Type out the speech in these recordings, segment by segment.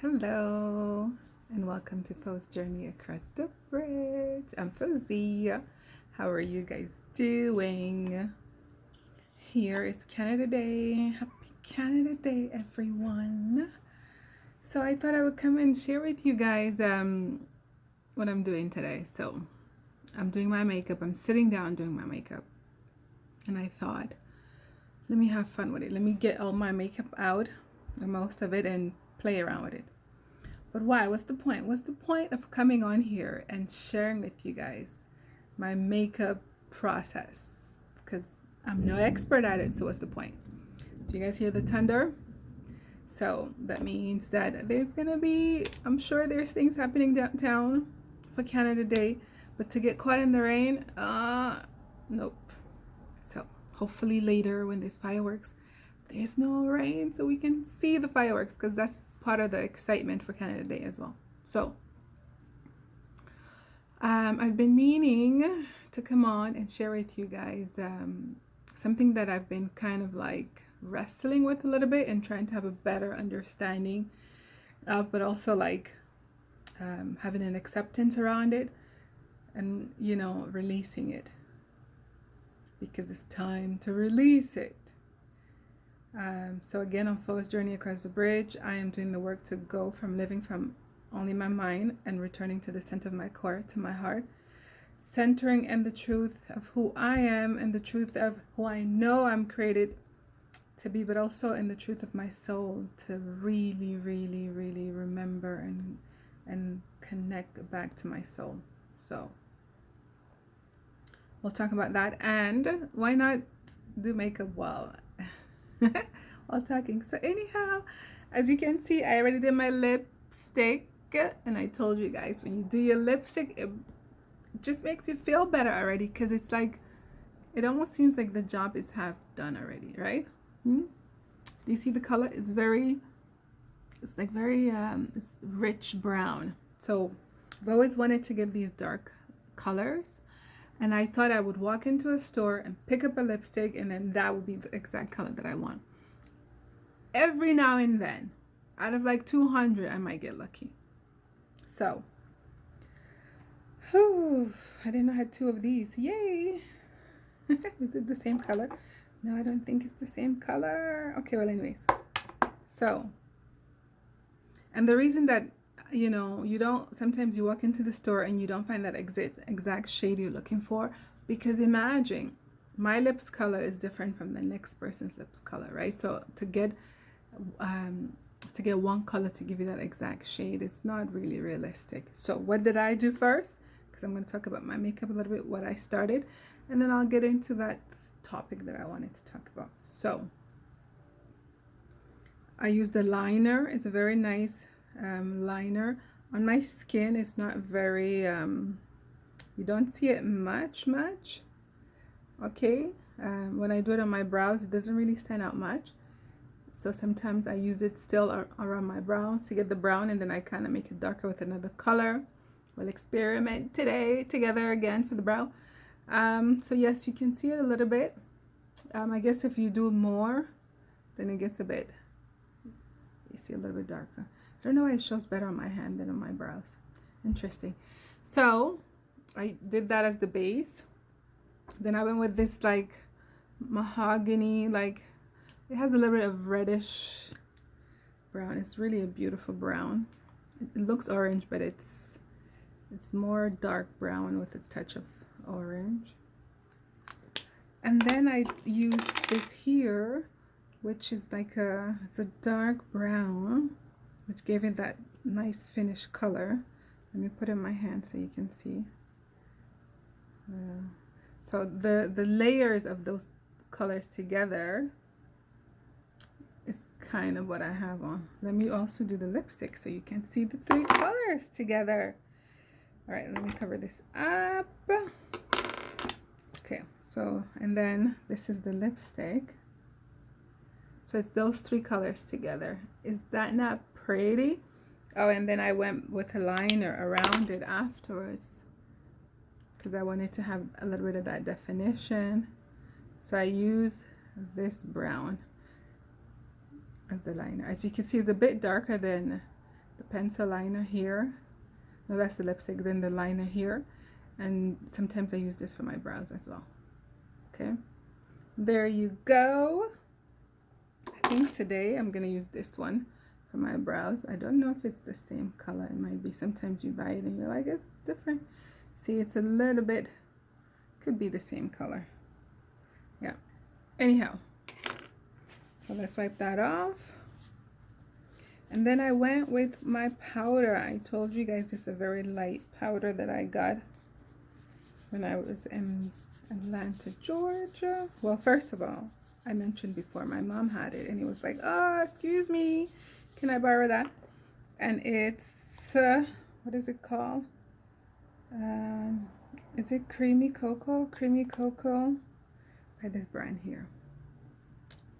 Hello, and welcome to Fo's Journey Across the Bridge. I'm Fozia. How are you guys doing? Here is Canada Day. Happy Canada Day, everyone. So I thought I would come and share with you guys what I'm doing today. So I'm doing my makeup. I'm sitting down doing my makeup. And I thought, let me have fun with it. Let me get all my makeup out, or most of it, and play around with it. But why? What's the point? What's the point of coming on here and sharing with you guys my makeup process? Because I'm no expert at it, so what's the point? Do you guys hear the thunder? So that means that there's gonna be, I'm sure there's things happening downtown for Canada Day, but to get caught in the rain, nope. So hopefully later when there's fireworks, there's no rain so we can see the fireworks, because that's part of the excitement for Canada Day as well. So I've been meaning to come on and share with you guys something that I've been kind of like wrestling with a little bit and trying to have a better understanding of, but also like having an acceptance around it and, releasing it, because it's time to release it. So again, on Fo's Journey Across the Bridge, I am doing the work to go from living from only my mind and returning to the center of my core, to my heart, centering in the truth of who I am and the truth of who I know I'm created to be, but also in the truth of my soul, to really, really, really remember and connect back to my soul. So we'll talk about that, and why not do makeup while talking. So anyhow, as you can see, I already did my lipstick, and I told you guys, when you do your lipstick, it just makes you feel better already, because it's like, it almost seems like the job is half done already, right? Do you see the color? It's like very it's rich brown. So I've always wanted to give these dark colors, and I thought I would walk into a store and pick up a lipstick, and then that would be the exact color that I want. Every now and then, out of like 200, I might get lucky. So, I didn't know I had two of these. Yay! Is it the same color? No, I don't think it's the same color. Okay, well, anyways. So, and the reason that, you don't, sometimes you walk into the store and you don't find that exact shade you're looking for, because imagine my lips color is different from the next person's lips color, right? So to get one color to give you that exact shade, it's not really realistic. So what did I do first? Because I'm going to talk about my makeup a little bit, what I started, and then I'll get into that topic that I wanted to talk about. So I used the liner. It's a very nice liner. On my skin, it's not very, you don't see it much. Okay. When I do it on my brows, it doesn't really stand out much. So sometimes I use it still around my brows to get the brown, and then I kind of make it darker with another color. We'll experiment today together again for the brow. So yes, you can see it a little bit. I guess if you do more, then it gets a bit, you see, a little bit darker. I don't know why it shows better on my hand than on my brows. Interesting. So I did that as the base. Then I went with this like mahogany, like it has a little bit of reddish brown. It's really a beautiful brown. It looks orange, but it's more dark brown with a touch of orange. And then I used this here, which is like it's a dark brown, which gave it that nice finish color. Let me put it in my hand so you can see. So the layers of those colors together is kind of what I have on. Let me also do the lipstick so you can see the three colors together. All right, let me cover this up. Okay, so, and then this is the lipstick. So it's those three colors together. Is that not pretty? Oh, and then I went with a liner around it afterwards, because I wanted to have a little bit of that definition. So I used this brown as the liner. As you can see, it's a bit darker than the pencil liner here. No, that's the lipstick, then the liner here. And sometimes I use this for my brows as well. Okay, there you go. I think today I'm gonna use this one for my brows. I don't know if it's the same color. It might be. Sometimes you buy it and you're like, it's different. See, it's a little bit, could be the same color. Yeah. Anyhow, so let's wipe that off. And then I went with my powder. I told you guys it's a very light powder that I got when I was in Atlanta, Georgia. Well, first of all, I mentioned before my mom had it and it was like, oh, excuse me, can I borrow that? And it's what is it called? Is it Creamy Cocoa by this brand here.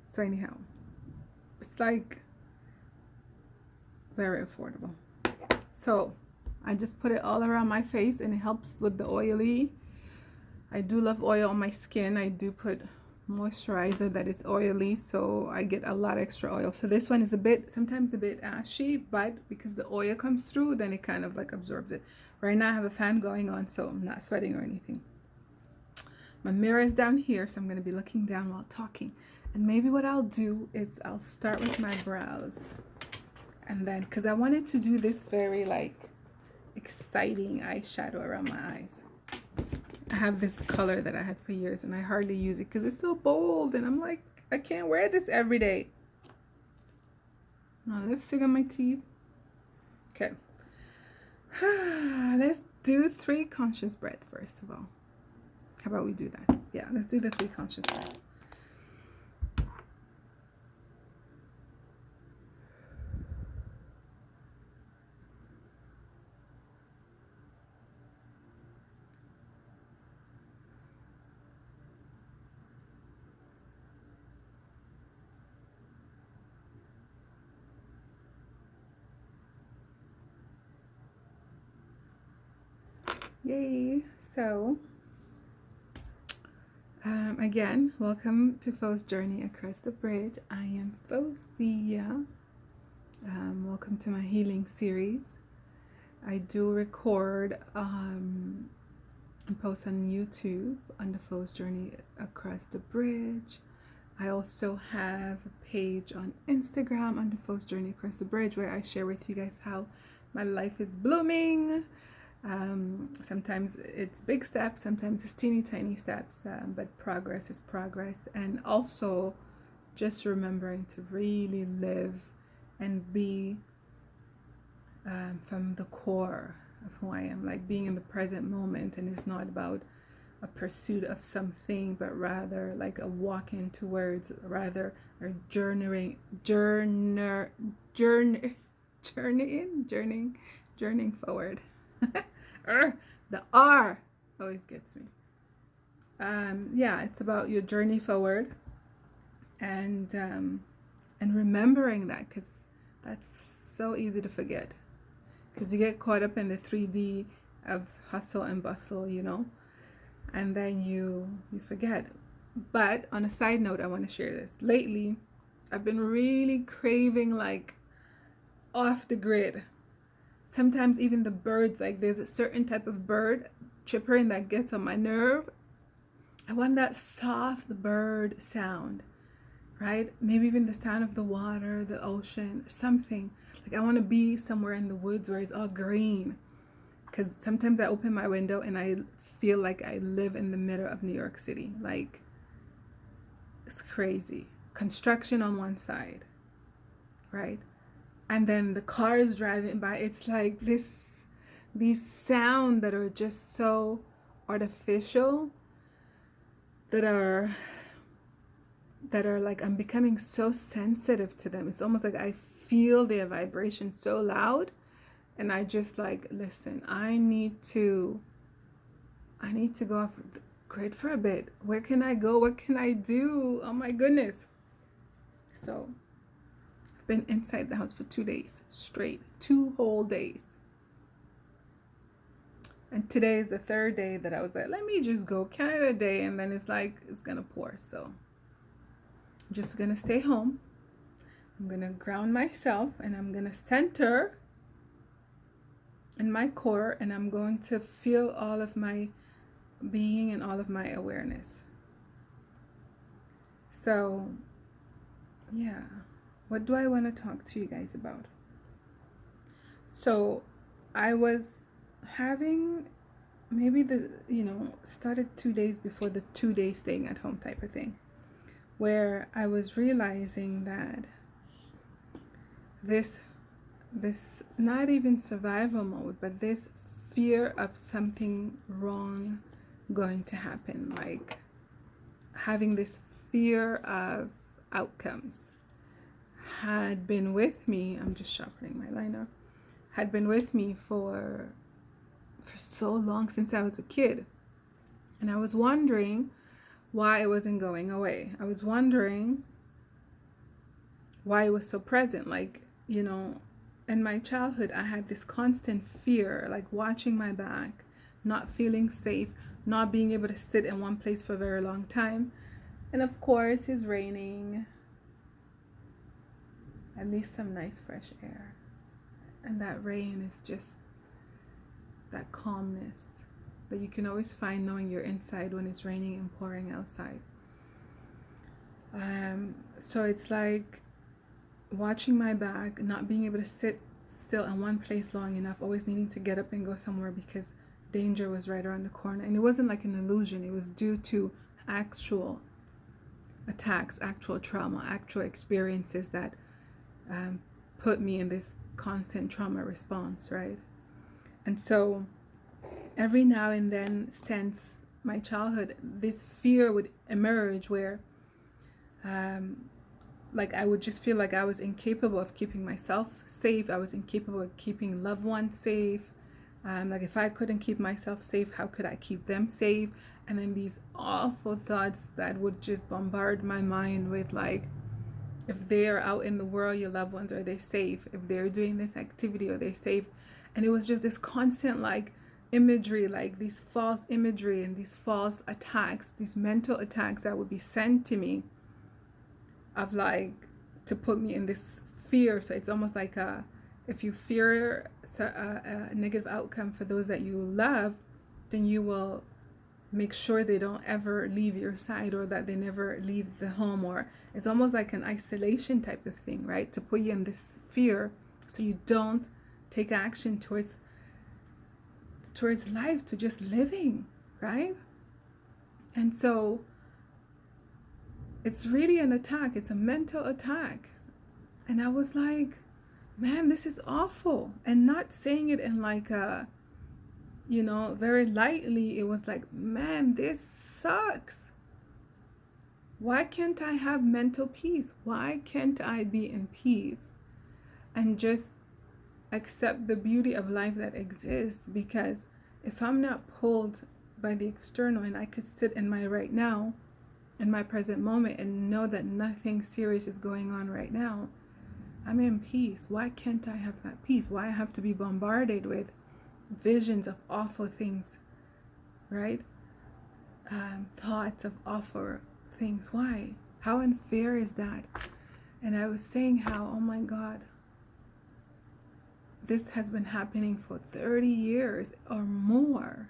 So anyhow, it's like very affordable. So I just put it all around my face and it helps with the oily. I do love oil on my skin. I do put moisturizer that is oily, so I get a lot of extra oil. So this one is sometimes a bit ashy, but because the oil comes through, then it kind of like absorbs it. Right now I have a fan going on, so I'm not sweating or anything. My mirror is down here, so I'm going to be looking down while talking. And maybe what I'll do is I'll start with my brows. And then, because I wanted to do this very like exciting eyeshadow around my eyes. I have this color that I had for years and I hardly use it because it's so bold and I'm like, I can't wear this every day. Now lipstick on my teeth. Okay. Let's do 3 conscious breath first of all. How about we do that? Yeah, let's do the 3 conscious breath. Yay! So, again, welcome to Fo's Journey Across the Bridge. I am Fosia. Welcome to my healing series. I do record and post on YouTube on the Fo's Journey Across the Bridge. I also have a page on Instagram on the Fo's Journey Across the Bridge where I share with you guys how my life is blooming. Sometimes it's big steps, sometimes it's teeny tiny steps, but progress is progress. And also just remembering to really live and be from the core of who I am, like being in the present moment. And it's not about a pursuit of something, but rather like a walking towards, rather, or journeying forward. The R always gets me. Yeah, it's about your journey forward and remembering that, because that's so easy to forget, because you get caught up in the 3D of hustle and bustle, you know, and then you forget. But on a side note, I want to share this. Lately, I've been really craving like off the grid. Sometimes even the birds, like there's a certain type of bird chirping that gets on my nerve. I want that soft bird sound, right? Maybe even the sound of the water, the ocean, something. Like I want to be somewhere in the woods where it's all green. Because sometimes I open my window and I feel like I live in the middle of New York City. Like, it's crazy. Construction on one side, right? And then the cars driving by, it's like these sounds that are just so artificial, that are like, I'm becoming so sensitive to them. It's almost like I feel their vibration so loud, and I just like, listen, I need to go off the grid for a bit. Where can I go? What can I do? Oh my goodness. So been inside the house for 2 days straight, 2 whole days. And today is the 3rd day that I was like, let me just go Canada Day, and then it's like it's gonna pour. So I'm just gonna stay home. I'm gonna ground myself and I'm gonna center, in my core, and I'm going to feel all of my being and all of my awareness. So, yeah, what do I want to talk to you guys about? So, I was having maybe started 2 days before the 2 day staying at home type of thing, where I was realizing that this not even survival mode, but this fear of something wrong going to happen, like having this fear of outcomes, had been with me. I'm just sharpening my liner. Had been with me for so long, since I was a kid. And I was wondering why it wasn't going away. I was wondering why it was so present. Like, in my childhood, I had this constant fear, like watching my back, not feeling safe, not being able to sit in one place for a very long time. And of course, it's raining. At least some nice fresh air. And that rain is just that calmness that you can always find knowing you're inside when it's raining and pouring outside. So it's like watching my back, not being able to sit still in one place long enough, always needing to get up and go somewhere because danger was right around the corner. And it wasn't like an illusion. It was due to actual attacks, actual trauma, actual experiences that put me in this constant trauma response, right? And so every now and then, since my childhood, this fear would emerge where like I would just feel like I was incapable of keeping myself safe. I was incapable of keeping loved ones safe. Like if I couldn't keep myself safe, how could I keep them safe? And then these awful thoughts that would just bombard my mind with, like, if they're out in the world, your loved ones, are they safe? If they're doing this activity, are they safe? And it was just this constant like imagery, like these false imagery and these false attacks, these mental attacks that would be sent to me, of like, to put me in this fear. So it's almost like if you fear a negative outcome for those that you love, then you will make sure they don't ever leave your side, or that they never leave the home, or it's almost like an isolation type of thing, right? To put you in this fear so you don't take action towards life, to just living, right? And so it's really an attack. It's a mental attack. And I was like, man, this is awful. And not saying it in like a, very lightly. It was like, man, this sucks. Why can't I have mental peace? Why can't I be in peace and just accept the beauty of life that exists? Because if I'm not pulled by the external, and I could sit in my right now, in my present moment, and know that nothing serious is going on right now, I'm in peace. Why can't I have that peace? Why I have to be bombarded with visions of awful things, right? Thoughts of awful things. Why? How unfair is that? And I was saying how, oh my God, this has been happening for 30 years or more.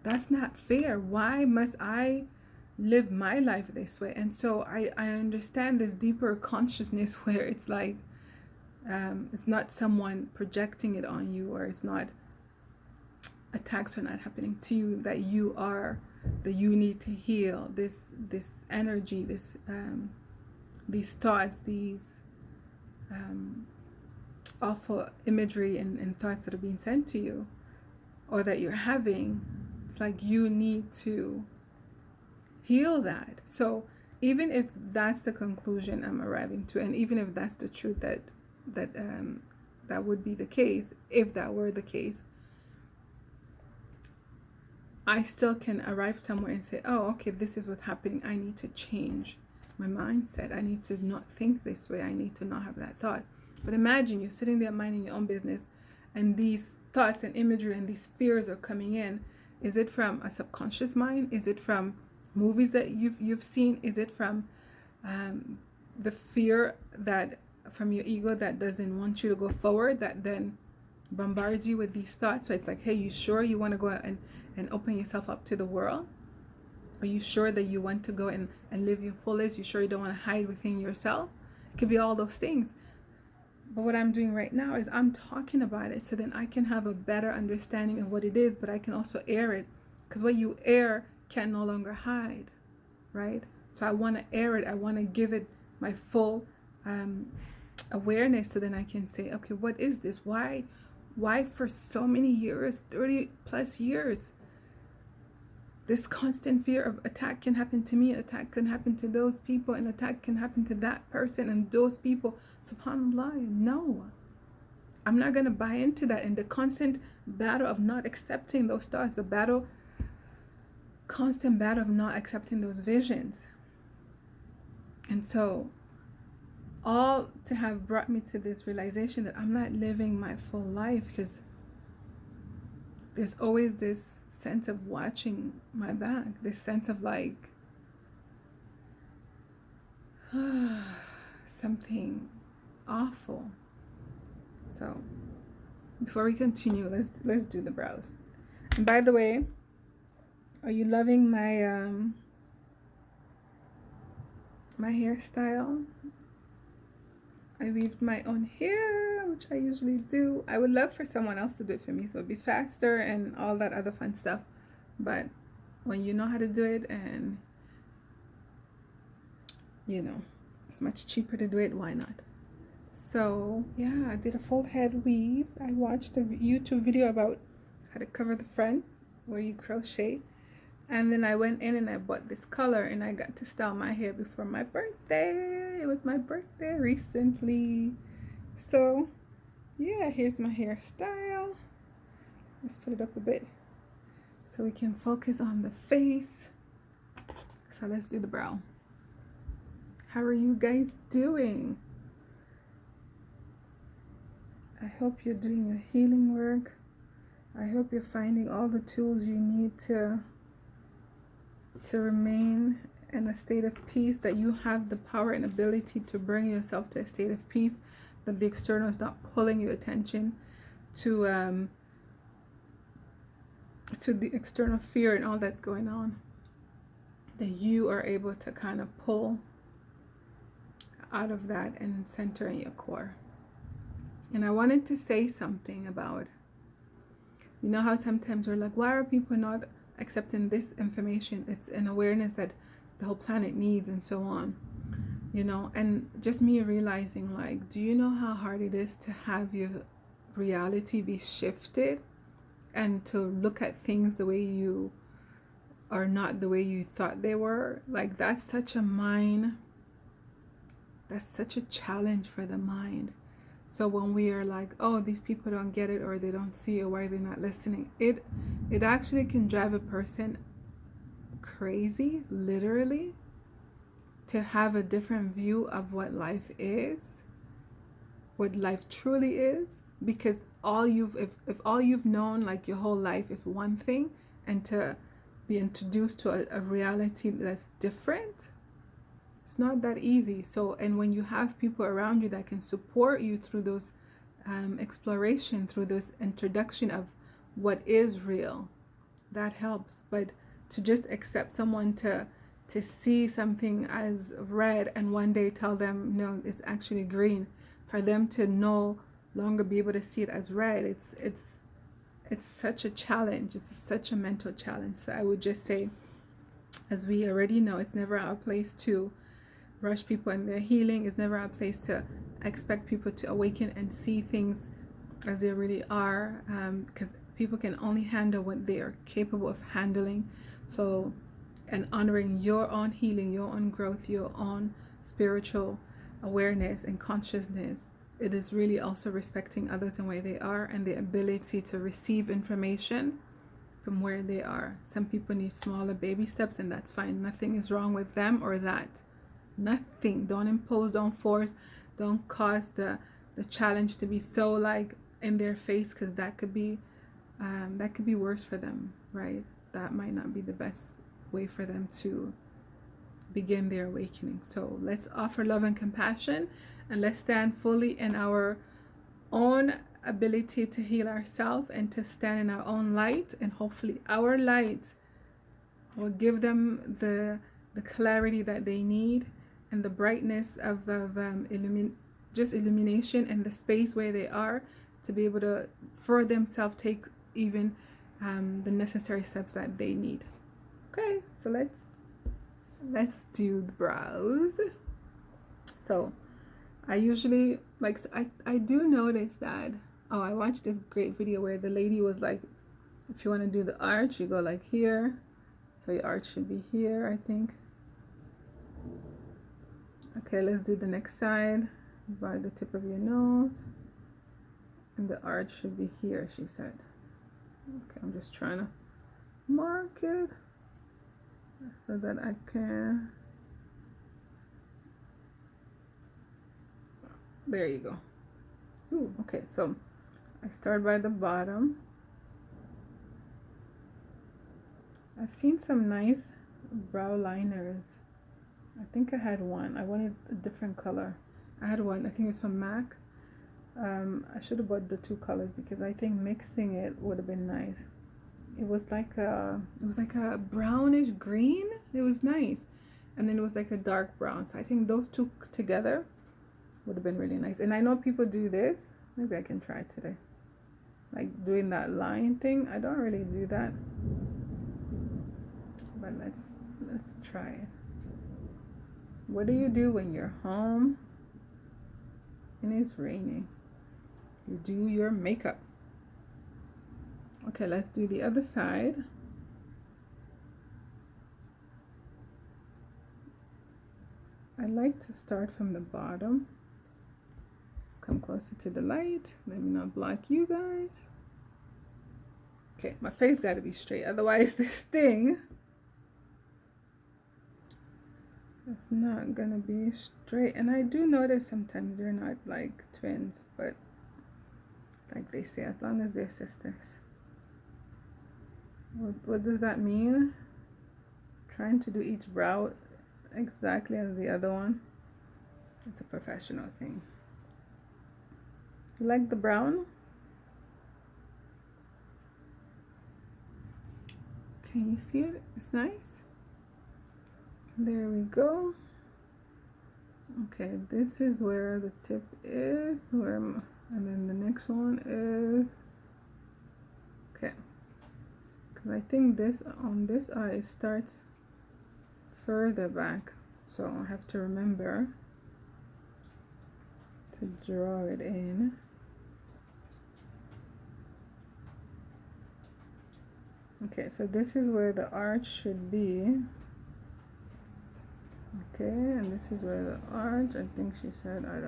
That's not fair. Why must I live my life this way? And so I understand this deeper consciousness where it's like, it's not someone projecting it on you, or it's not, attacks are not happening to you, that you need to heal this energy, these thoughts, these awful imagery and thoughts that are being sent to you, or that you're having. It's like you need to heal that. So even if that's the conclusion I'm arriving to, and even if that's the truth that would be the case, if that were the case, I still can arrive somewhere and say, oh, okay, this is what's happening. I need to change my mindset. I need to not think this way. I need to not have that thought. But imagine you're sitting there minding your own business, and these thoughts and imagery and these fears are coming in. Is it from a subconscious mind? Is it from movies that you've seen? Is it from the fear that from your ego that doesn't want you to go forward, that then bombards you with these thoughts. So it's like, hey, you sure you want to go out and open yourself up to the world? Are you sure that you want to go and live your fullest? You sure you don't want to hide within yourself? It could be all those things. But what I'm doing right now is I'm talking about it so then I can have a better understanding of what it is, but I can also air it. Because what you air can no longer hide, right? So I want to air it. I want to give it my full awareness so then I can say, okay, what is this? Why for so many years, 30 plus years, this constant fear of attack can happen to me, attack can happen to those people, and attack can happen to that person and those people. SubhanAllah, no. I'm not going to buy into that. And the constant battle of not accepting those thoughts, the constant battle of not accepting those visions. And so, all to have brought me to this realization that I'm not living my full life, because there's always this sense of watching my back, this sense of like something awful. So before we continue, let's do the brows. And by the way, are you loving my my hairstyle? I weaved my own hair, which I usually do. I would love for someone else to do it for me, so it'd be faster and all that other fun stuff. But when you know how to do it, and you know, it's much cheaper to do it, why not? So yeah, I did a full head weave. I watched a YouTube video about how to cover the front where you crochet. And then I went in and I bought this color, and I got to style my hair before my birthday. It was my birthday recently. So yeah, here's my hairstyle. Let's put it up a bit so we can focus on the face. So let's do the brow. How are you guys doing? I hope you're doing your healing work. I hope you're finding all the tools you need to remain in a state of peace, that you have the power and ability to bring yourself to a state of peace, that the external is not pulling your attention to the external fear and all that's going on, that you are able to kind of pull out of that and center in your core. And I wanted to say something about, you know how sometimes we're like, why are people not accepting this information? It's an awareness that the whole planet needs, and so on, you know. And just me realizing, like, do you know how hard it is to have your reality be shifted and to look at things the way you are, not the way you thought they were? Like, that's such a challenge for the mind. So when we are like, oh, these people don't get it, or they don't see it, why are they not listening? It actually can drive a person crazy, literally, to have a different view of what life is, what life truly is. Because if all you've known like your whole life is one thing, and to be introduced to a reality that's different, it's not that easy. So, and when you have people around you that can support you through those exploration, through this introduction of what is real, that helps. But to just accept someone to see something as red and one day tell them, no, it's actually green, for them to no longer be able to see it as red, it's such a challenge. It's such a mental challenge. So I would just say, as we already know, it's never our place to rush people in their healing. It's never our place to expect people to awaken and see things as they really are, because people can only handle what they are capable of handling. So, and honoring your own healing, your own growth, your own spiritual awareness and consciousness, it is really also respecting others and where they are, and the ability to receive information from where they are. Some people need smaller baby steps, and that's fine. Nothing is wrong with them or that. Nothing. Don't impose, don't force, don't cause the challenge to be so like in their face, because that could be worse for them, right? That might not be the best way for them to begin their awakening. So let's offer love and compassion, and let's stand fully in our own ability to heal ourselves and to stand in our own light, and hopefully our light will give them the clarity that they need and the brightness of just illumination in the space where they are, to be able to for themselves take even the necessary steps that they need. Okay, so let's do the brows. So I usually like, I do notice that, oh, I watched this great video where the lady was like, if you want to do the arch, you go like here. So your arch should be here, I think. Okay, let's do the next side by the tip of your nose. And the arch should be here, she said. Okay, I'm just trying to mark it so that I can. There you go. Ooh, okay, so I start by the bottom. I've seen some nice brow liners. I think I had one. I wanted a different color. I had one. I think it was from MAC. I should have bought the two colors because I think mixing it would have been nice. It was like a brownish green. It was nice, and then it was like a dark brown. So I think those two together would have been really nice. And I know people do this. Maybe I can try it today. Like doing that line thing. I don't really do that, but let's try it. What do you do when you're home and it's raining? You do your makeup. Okay, let's do the other side. I like to start from the bottom. Let's come closer to the light. Let me not block you guys. Okay, my face got to be straight. Otherwise, this thing it's not gonna be straight. And I do notice sometimes they're not like twins, but like they say, as long as they're sisters. What does that mean? Trying to do each brow exactly as the other one. It's a professional thing. You like the brown? Can you see it? It's nice. There we go. Okay, this is where the tip is, and then the next one is, okay, because I think this on this eye starts further back, so I have to remember to draw it in. Okay, so this is where the arch should be. Okay, and this is where the arch, I think she said, I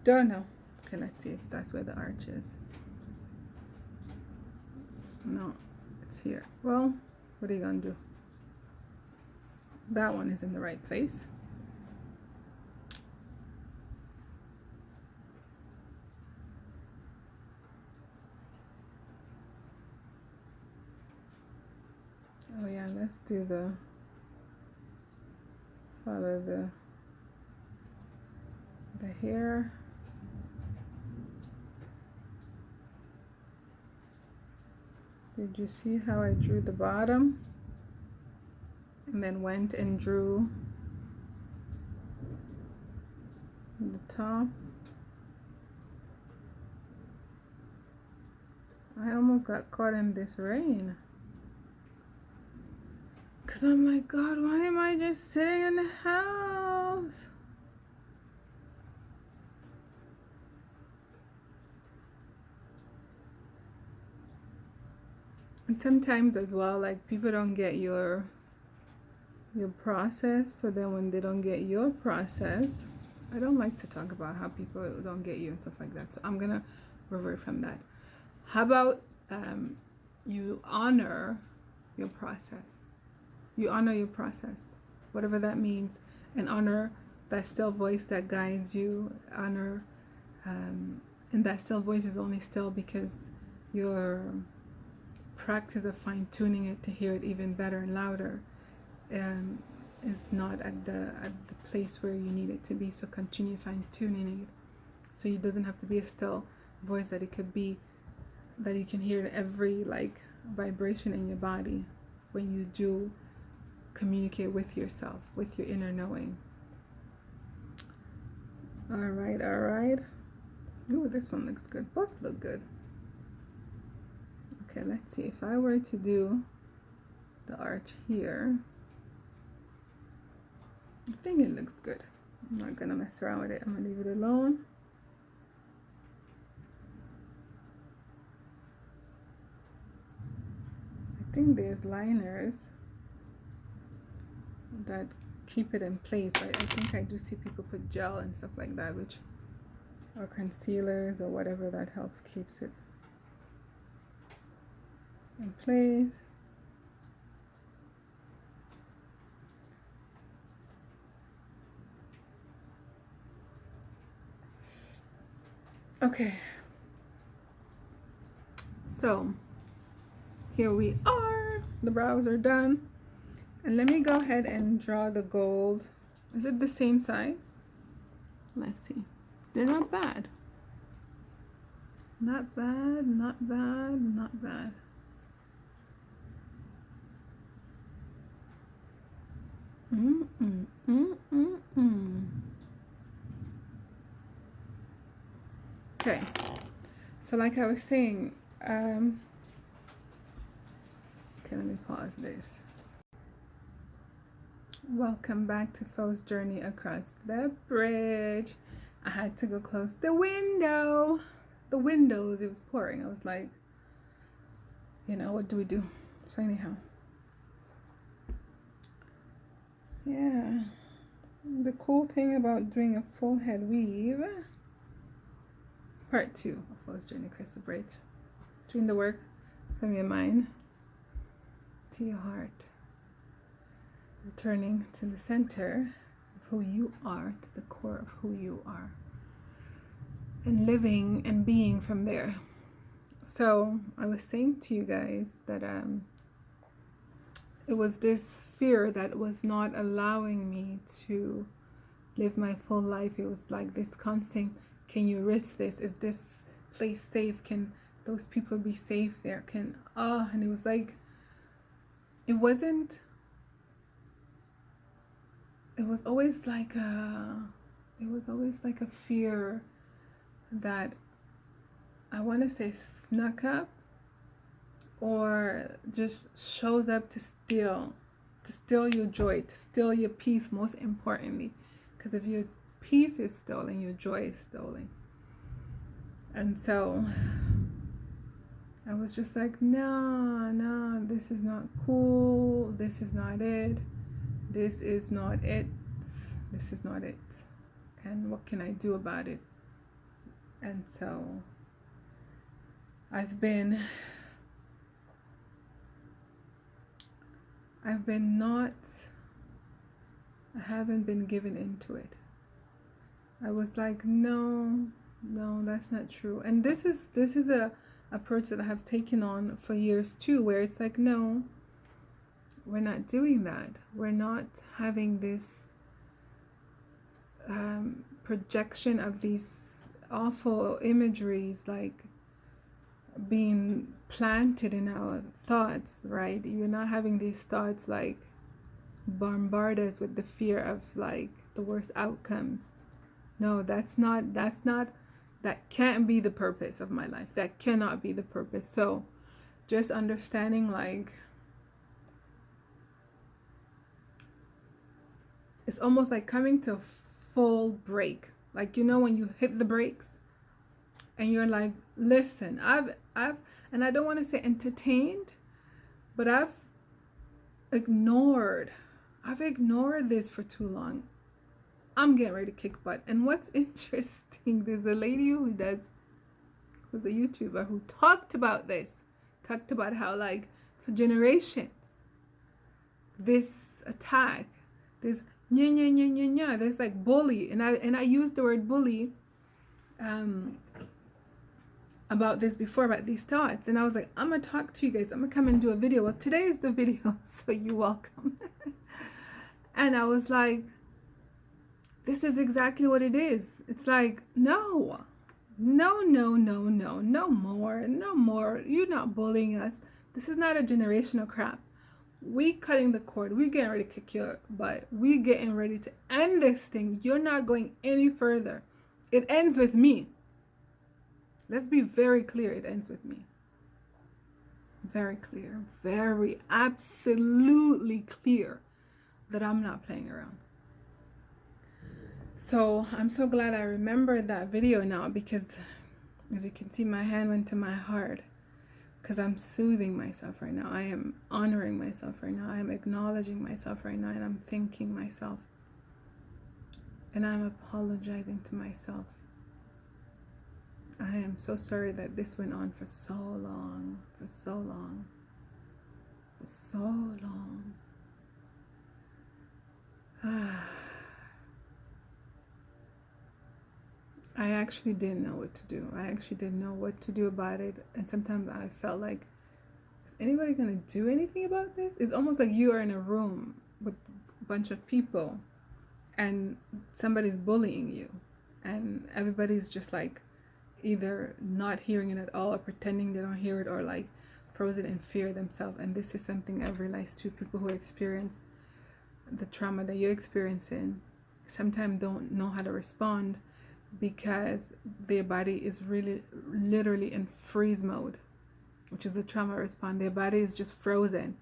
don't know. Okay, let's see if that's where the arch is. No, it's here. Well, what are you gonna do? That one is in the right place. Oh yeah, let's do the follow the hair. Did you see how I drew the bottom and then went and drew the top? I almost got caught in this rain. Cause I'm like, God, why am I just sitting in the house? And sometimes as well, like people don't get your process. So then when they don't get your process, I don't like to talk about how people don't get you and stuff like that. So I'm gonna revert from that. How about you honor your process? You honor your process, whatever that means, and honor that still voice that guides you. Honor, and that still voice is only still because your practice of fine-tuning it to hear it even better and louder. is not at the place where you need it to be. So continue fine tuning it, so it doesn't have to be a still voice, that it could be that you can hear every like vibration in your body when you do communicate with yourself, with your inner knowing. All right, all right. Ooh, this one looks good. Both look good. Okay, let's see. If I were to do the arch here, I think it looks good. I'm not gonna mess around with it. I'm gonna leave it alone. I think there's liners that keep it in place, right? I think I do see people put gel and stuff like that, which or concealers or whatever that helps keeps it in place. Okay, so here we are. The brows are done, and let me go ahead and draw the gold. Is it the same size? Let's see. They're not bad. Not bad, not bad, not bad. Okay, so like I was saying, okay, let me pause this. Welcome back to Fo's Journey Across the Bridge. I had to go close the window. The windows, it was pouring. I was like, you know, what do we do? So anyhow, yeah, the cool thing about doing a full head weave, part 2 of Fo's Journey Across the Bridge, doing the work from your mind to your heart, returning to the center of who you are, to the core of who you are, and living and being from there. So I was saying to you guys that it was this fear that was not allowing me to live my full life. It was like this constant, can you risk this? Is this place safe? Can those people be safe there? And it was like, it was always like a fear that I want to say snuck up or just shows up to steal your joy, to steal your peace, most importantly. Because if your peace is stolen, your joy is stolen. And so I was just like, no, this is not cool. This is not it. This is not it. This is not it. And what can I do about it? And so I haven't been given into it. I was like, no, that's not true. And this is a approach that I have taken on for years too, where it's like, no, we're not doing that. We're not having this projection of these awful imageries like being planted in our thoughts, right? You're not having these thoughts like bombard us with the fear of like the worst outcomes. No, that can't be the purpose of my life. That cannot be the purpose. So just understanding like it's almost like coming to a full break. Like, you know, when you hit the brakes and you're like, listen, I've and I don't want to say entertained, but I've ignored this for too long. I'm getting ready to kick butt. And what's interesting, there's a lady who's a YouTuber who talked about how like for generations this attack, this there's like bully, and I used the word bully about this before, about these thoughts, and I was like, I'm gonna talk to you guys, I'm gonna come and do a video. Well, today is the video, so you're welcome. And I was like, this is exactly what it is. It's like, no, no, no, no, no, no more, no more. You're not bullying us. This is not a generational crap. We cutting the cord. We getting ready to kick your butt. We getting ready to end this thing. You're not going any further. It ends with me. Let's be very clear. It ends with me. Very clear. Very absolutely clear that I'm not playing around. So I'm so glad I remembered that video now, because as you can see, my hand went to my heart, because I'm soothing myself right now. I am honoring myself right now. I am acknowledging myself right now, and I'm thanking myself. And I'm apologizing to myself. I am so sorry that this went on for so long, for so long, for so long. I actually didn't know what to do. I actually didn't know what to do about it. And sometimes I felt like, is anybody going to do anything about this? It's almost like you are in a room with a bunch of people and somebody's bullying you. And everybody's just like either not hearing it at all or pretending they don't hear it, or like frozen in fear themselves. And this is something I've realized too. People who experience the trauma that you're experiencing sometimes don't know how to respond, because their body is really literally in freeze mode, which is a trauma response. Their body is just frozen.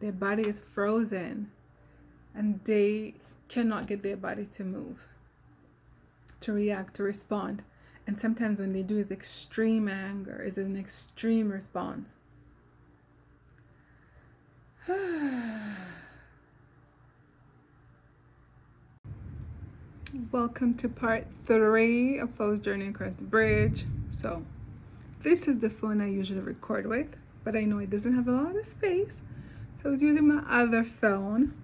Their body is frozen, and they cannot get their body to move, to react, to respond. And sometimes when they do, is extreme anger, is an extreme response. Welcome to part 3 of Fo's Journey Across the Bridge. So this is the phone I usually record with, but I know it doesn't have a lot of space, so I was using my other phone.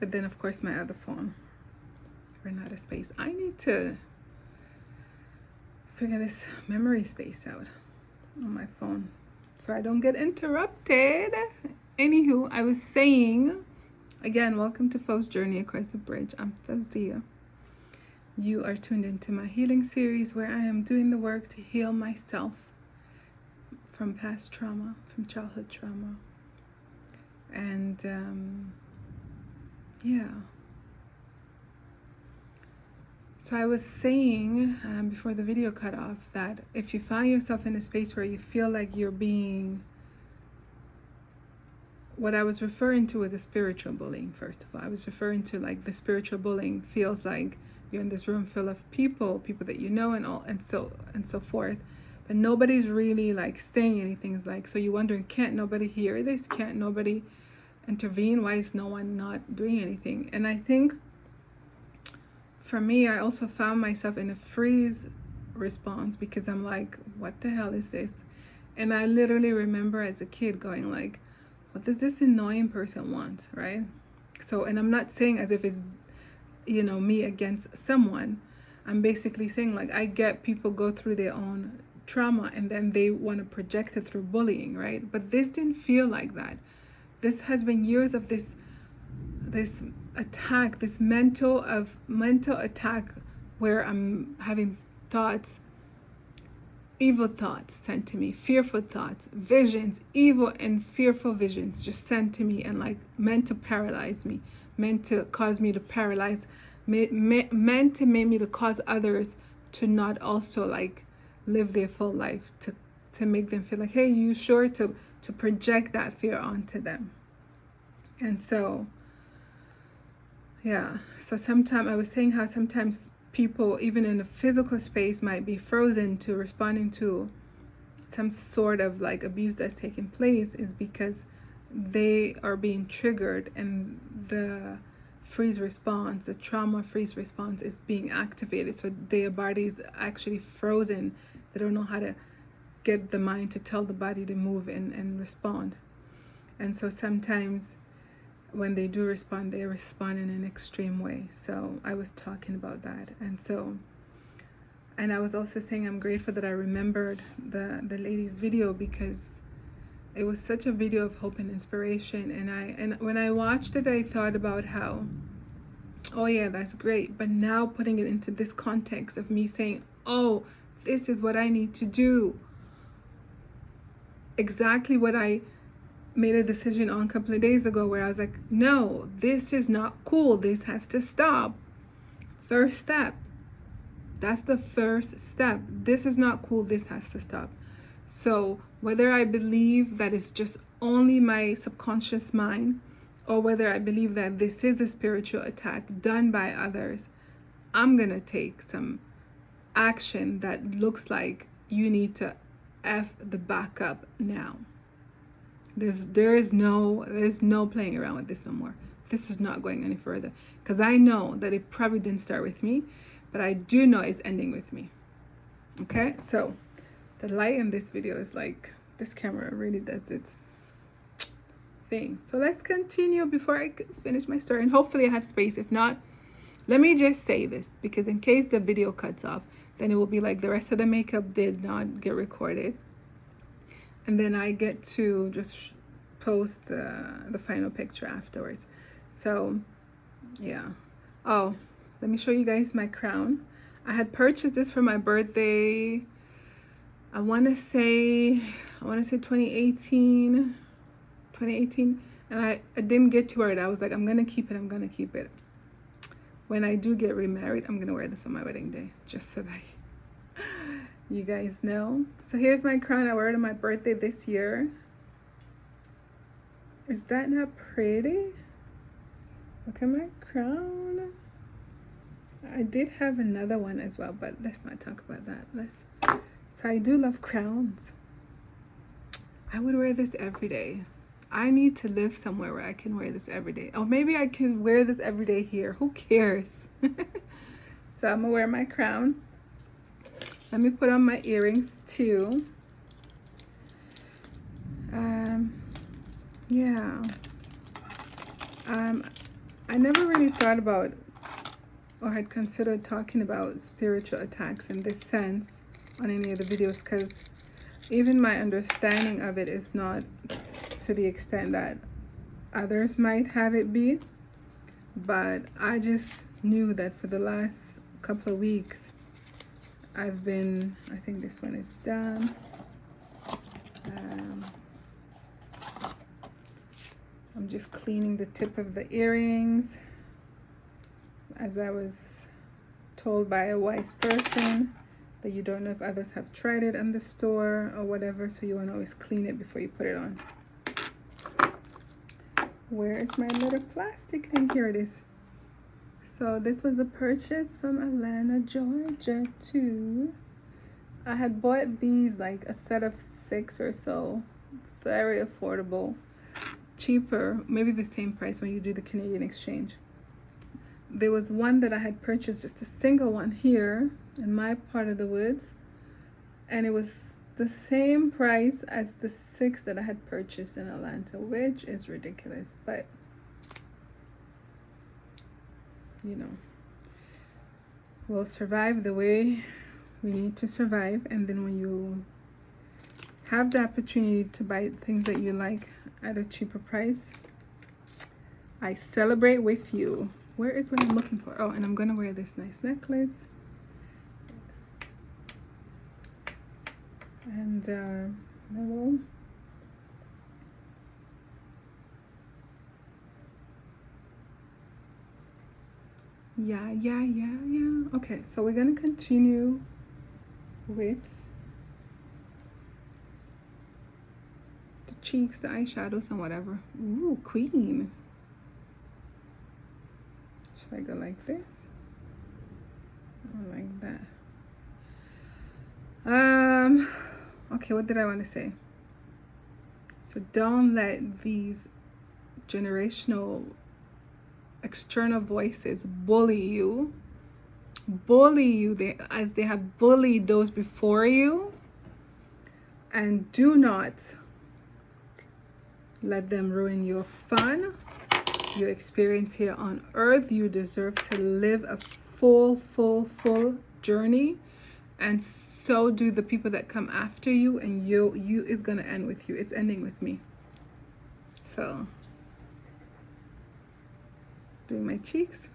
But then of course my other phone ran out of space. I need to figure this memory space out on my phone so I don't get interrupted. Anywho, I was saying, again, welcome to Fo's Journey Across the Bridge. I'm Fozia. You are tuned into my healing series, where I am doing the work to heal myself from past trauma, from childhood trauma. And yeah. So I was saying before the video cut off that if you find yourself in a space where you feel like you're being, what I was referring to with the spiritual bullying, first of all, I was referring to like the spiritual bullying feels like you're in this room full of people that you know and all and so forth, but nobody's really like saying anything. It's like, so you're wondering, can't nobody hear this? Can't nobody intervene? Why is no one not doing anything? And I think for me, I also found myself in a freeze response, because I'm like, what the hell is this? And I literally remember as a kid going like, what does this annoying person want, right? So, and I'm not saying as if it's, you know, me against someone. I'm basically saying like, I get people go through their own trauma and then they want to project it through bullying, right? But this didn't feel like that. This has been years of this attack, this mental attack, where I'm having thoughts, evil thoughts sent to me, fearful thoughts, visions, evil and fearful visions just sent to me, and like meant to paralyze me, meant to cause me to paralyze, meant to make me to cause others to not also like live their full life, to make them feel like, hey, you sure, to project that fear onto them. And so yeah, so sometimes I was saying how sometimes people, even in a physical space, might be frozen to responding to some sort of like abuse that's taking place, is because they are being triggered, and the freeze response, the trauma freeze response, is being activated. So their body is actually frozen. They don't know how to get the mind to tell the body to move and respond. And so sometimes when they do respond, they respond in an extreme way. So I was talking about that. And I was also saying I'm grateful that I remembered the lady's video, because It was such a video of hope and inspiration, and when I watched it, I thought about how, oh yeah, that's great, but now putting it into this context of me saying, oh, this is what I need to do. Exactly what I made a decision on a couple of days ago, where I was like, no, this is not cool. This has to stop. First step. That's the first step. This is not cool. This has to stop. So whether I believe that it's just only my subconscious mind, or whether I believe that this is a spiritual attack done by others, I'm going to take some action that looks like you need to F the back up now. There's no playing around with this no more. This is not going any further, because I know that it probably didn't start with me, but I do know it's ending with me. Okay, so the light in this video is like, this camera really does its thing. So let's continue before I finish my story, and hopefully I have space. If not, let me just say this, because in case the video cuts off, then it will be like the rest of the makeup did not get recorded, and then I get to just post the final picture afterwards. So yeah. Oh, let me show you guys my crown. I had purchased this for my birthday, I want to say 2018, and I didn't get to wear it. I was like, I'm gonna keep it. When I do get remarried, I'm gonna wear this on my wedding day, just so that you guys know. So here's my crown. I wore it on my birthday this year. Is that not pretty? Look at my crown. I did have another one as well, but let's not talk about that. So I do love crowns. I would wear this every day. I need to live somewhere where I can wear this every day. Or maybe I can wear this every day here. Who cares? So I'm gonna wear my crown. Let me put on my earrings too. Yeah. I never really thought about or had considered talking about spiritual attacks in this sense on any of the videos, because even my understanding of it is not to the extent that others might have it be. But I just knew that for the last couple of weeks I've been, I think this one is done. I'm just cleaning the tip of the earrings, as I was told by a wise person that you don't know if others have tried it in the store or whatever, so you want to always clean it before you put it on. Where is my little plastic thing? Here it is. So this was a purchase from Atlanta, Georgia too. I had bought these, like a set of 6 or so, very affordable, cheaper, maybe the same price when you do the Canadian exchange. There was one that I had purchased, just a single one here in my part of the woods, and it was the same price as the 6 that I had purchased in Atlanta, which is ridiculous, but you know, we'll survive the way we need to survive. And then when you have the opportunity to buy things that you like at a cheaper price, I celebrate with you. Where is what I'm looking for? Oh, and I'm gonna wear this nice necklace. And little yeah. Okay, so we're gonna continue with the cheeks, the eyeshadows, and whatever. Ooh, queen. Should I go like this or like that? Okay, what did I want to say? So don't let these generational external voices bully you, as they have bullied those before you, and do not let them ruin your fun, your experience here on earth. You deserve to live a full journey and so do the people that come after you, and you is gonna end with you. It's ending with me. So doing my cheeks,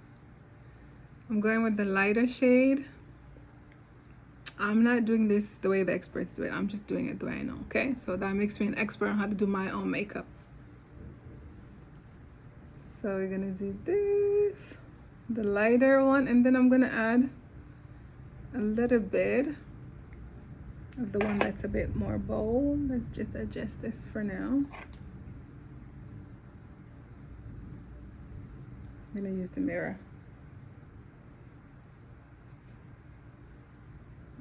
I'm going with the lighter shade. I'm not doing this the way the experts do it. I'm just doing it the way I know, okay? So that makes me an expert on how to do my own makeup. So we're gonna do this, the lighter one, and then I'm gonna add a little bit of the one that's a bit more bold. Let's just adjust this for now. I'm gonna use the mirror.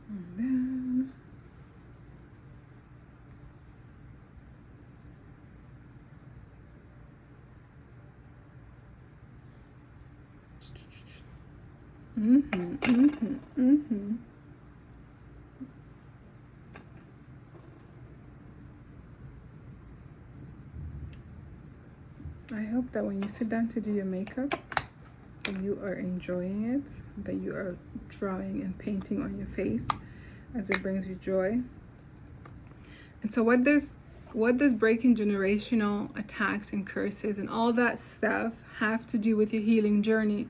And then I hope that when you sit down to do your makeup, you are enjoying it, that you are drawing and painting on your face as it brings you joy. And so what this breaking generational attacks and curses and all that stuff have to do with your healing journey.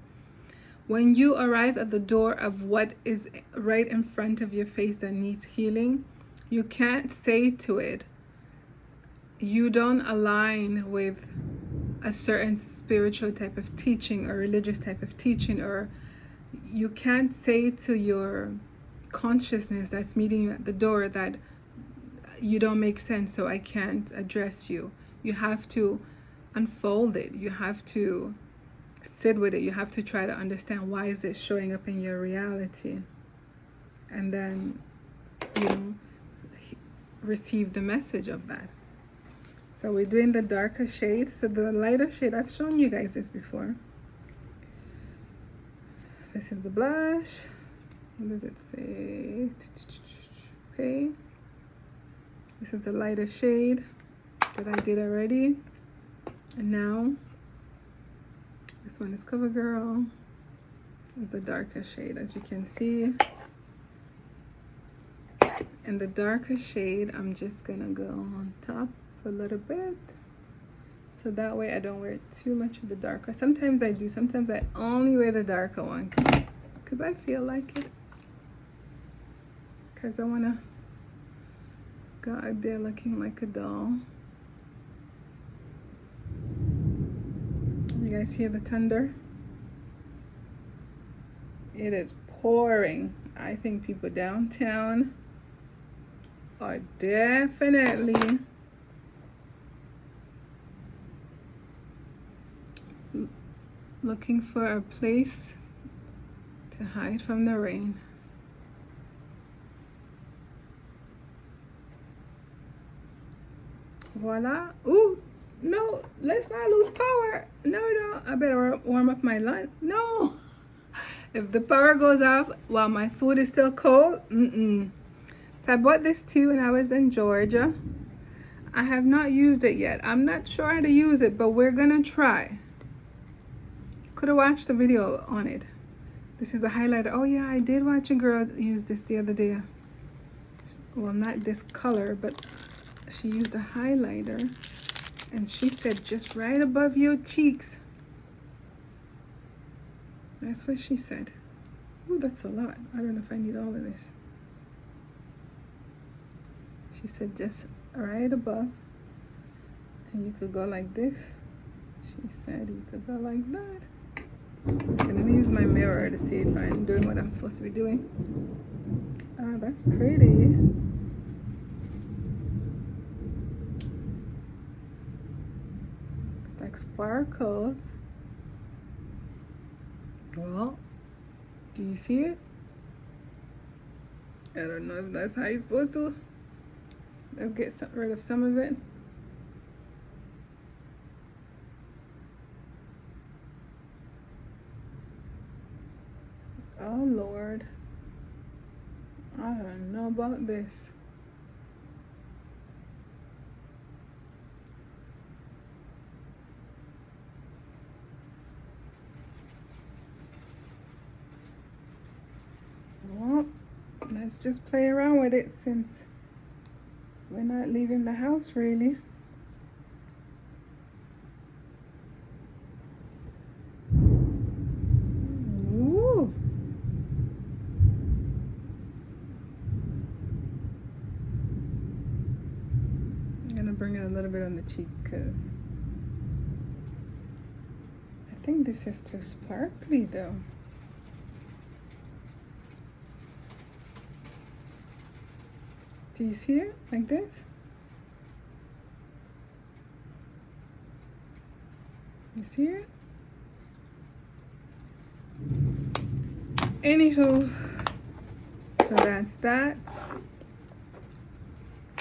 When you arrive at the door of what is right in front of your face that needs healing, you can't say to it, you don't align with a certain spiritual type of teaching or religious type of teaching, or you can't say to your consciousness that's meeting you at the door that you don't make sense, so I can't address you. You have to unfold it. You have to sit with it. You have to try to understand, why is it showing up in your reality, and then receive the message of that. So we're doing the darker shade. So the lighter shade, I've shown you guys this before. This is the blush. What does it say? Okay. This is the lighter shade that I did already. And now, this one is CoverGirl. This is the darker shade, as you can see. And the darker shade, I'm just gonna go on top a little bit, so that way I don't wear too much of the darker. Sometimes I do. Sometimes I only wear the darker one because I feel like it, because I want to go out there looking like a doll. You guys hear the thunder? It is pouring. I think people downtown are definitely looking for a place to hide from the rain. Voila. Ooh, no, let's not lose power. No, I better warm up my lunch. No. If the power goes off while my food is still cold, So I bought this too when I was in Georgia. I have not used it yet. I'm not sure how to use it, but we're gonna try. Could have watched a video on it. This is a highlighter. Oh yeah, I did watch a girl use this the other day. Well, not this color, but she used a highlighter, and she said just right above your cheeks. That's what she said. Ooh, that's a lot. I don't know if I need all of this. She said just right above, and you could go like this. She said you could go like that. Okay, let me use my mirror to see if I'm doing what I'm supposed to be doing. Oh, that's pretty. It's like sparkles. Well, do you see it? I don't know if that's how you're supposed to. Let's get rid of some of it. Oh Lord, I don't know about this. Well, let's just play around with it since we're not leaving the house really. Ooh. I'm gonna bring it a little bit on the cheek because I think this is too sparkly though. Do you see it like this? You see it? Anywho, so that's that.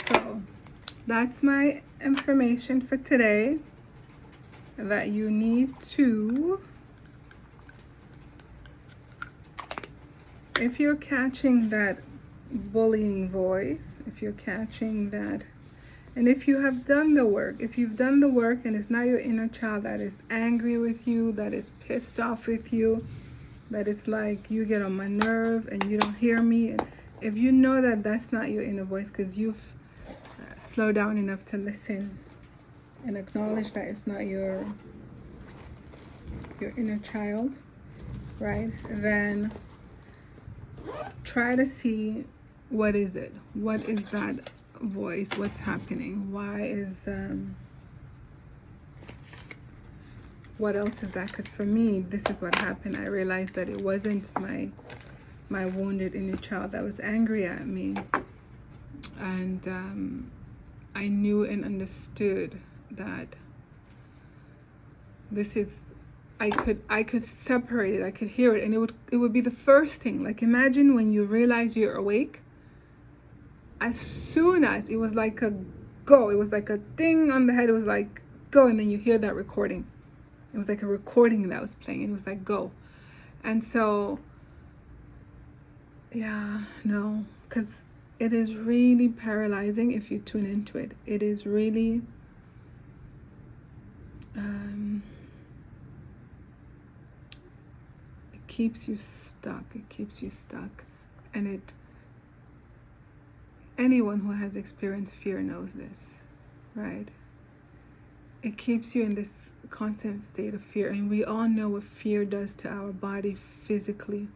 So that's my information for today, that you need to, if you're catching that bullying voice, if you're catching that, and if you have done the work, if you've done the work and it's not your inner child that is angry with you, that is pissed off with you, that it's like you get on my nerve and you don't hear me, and if you know that that's not your inner voice because you've slowed down enough to listen and acknowledge that it's not your inner child, right, then try to see what is it, what is that voice, what's happening, why is what else is that? Because for me, this is what happened. I realized that it wasn't my wounded inner child that was angry at me, and I knew and understood that this is, I could separate it, I could hear it, and it would be the first thing. Like, imagine when you realize you're awake, as soon as it was like a go, it was like a ding on the head, it was like go, and then you hear that recording. It was like a recording that was playing. It was like go. And so, yeah, no, because it is really paralyzing if you tune into it. It is really, it keeps you stuck. It keeps you stuck. And anyone who has experienced fear knows this, right? It keeps you in this constant state of fear, and we all know what fear does to our body physically.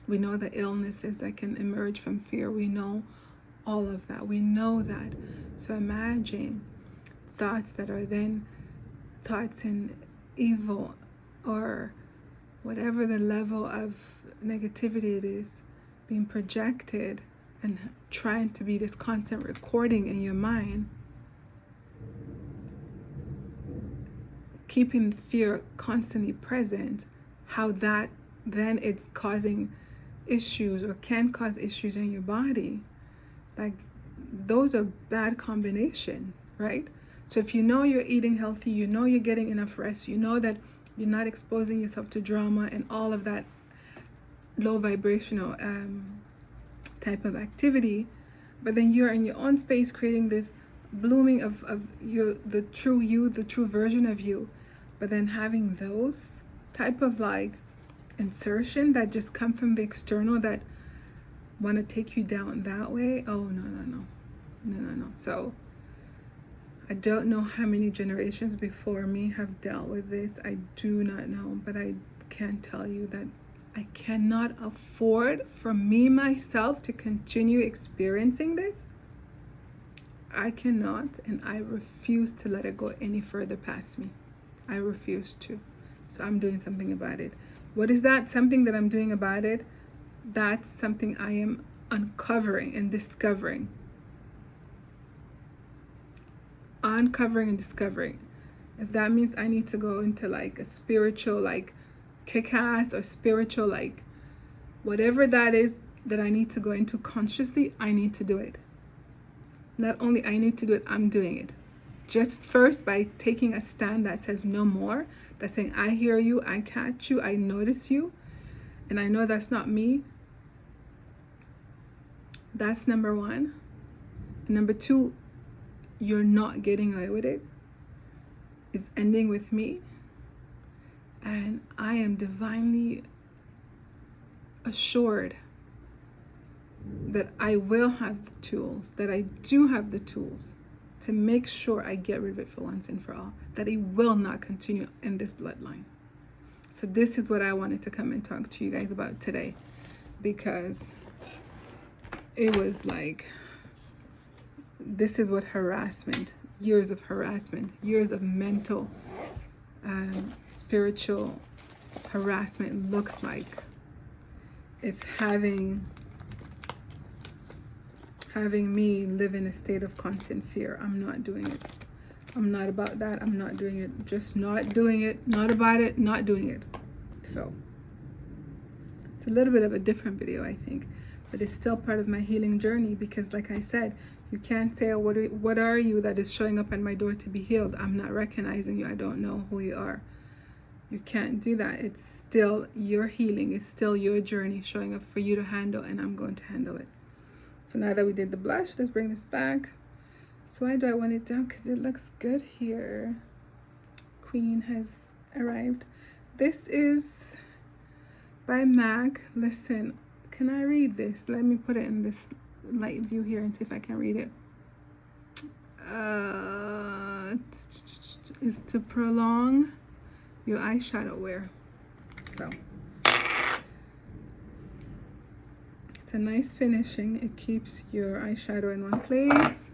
We know the illnesses that can emerge from fear. We know all of that. We know that. So imagine thoughts that are then thoughts in evil or whatever the level of negativity it is being projected and trying to be this constant recording in your mind, keeping fear constantly present, how that then it's causing issues or can cause issues in your body. Like, those are bad combination, right? So if you know you're eating healthy, you know you're getting enough rest, you know that you're not exposing yourself to drama and all of that low vibrational type of activity, but then you're in your own space creating this blooming of the true you, the true version of you, but then having those type of like insertion that just come from the external that want to take you down that way. Oh, no. So I don't know how many generations before me have dealt with this. I do not know, but I can tell you that I cannot afford for me myself to continue experiencing this. I cannot, and I refuse to let it go any further past me. I refuse to. So I'm doing something about it. What is that something that I'm doing about it? That's something I am uncovering and discovering. Uncovering and discovering. If that means I need to go into like a spiritual like kick-ass or spiritual like whatever that is that I need to go into consciously, I need to do it. Not only I need to do it, I'm doing it. Just first by taking a stand that says no more, that's saying I hear you, I catch you, I notice you, and I know that's not me. That's number one. And number two, you're not getting away with it. It's ending with me. And I am divinely assured that I will have the tools, that I do have the tools to make sure I get rid of it for once and for all, that it will not continue in this bloodline. So this is what I wanted to come and talk to you guys about today, because it was like, this is what harassment, years of harassment, years of mental, spiritual harassment looks like. It's having me live in a state of constant fear. I'm not doing it. I'm not about that. I'm not doing it. Just not doing it. Not about it. Not doing it. So it's a little bit of a different video, I think, but it's still part of my healing journey, because like I said, you can't say, oh, what are you that is showing up at my door to be healed? I'm not recognizing you. I don't know who you are. You can't do that. It's still your healing. It's still your journey showing up for you to handle, and I'm going to handle it. So now that we did the blush, let's bring this back. So why do I want it down? Because it looks good here. Queen has arrived. This is by MAC. Listen, can I read this? Let me put it in this light view here and see if I can read it. Is to prolong your eyeshadow wear. So it's a nice finishing. It keeps your eyeshadow in one place.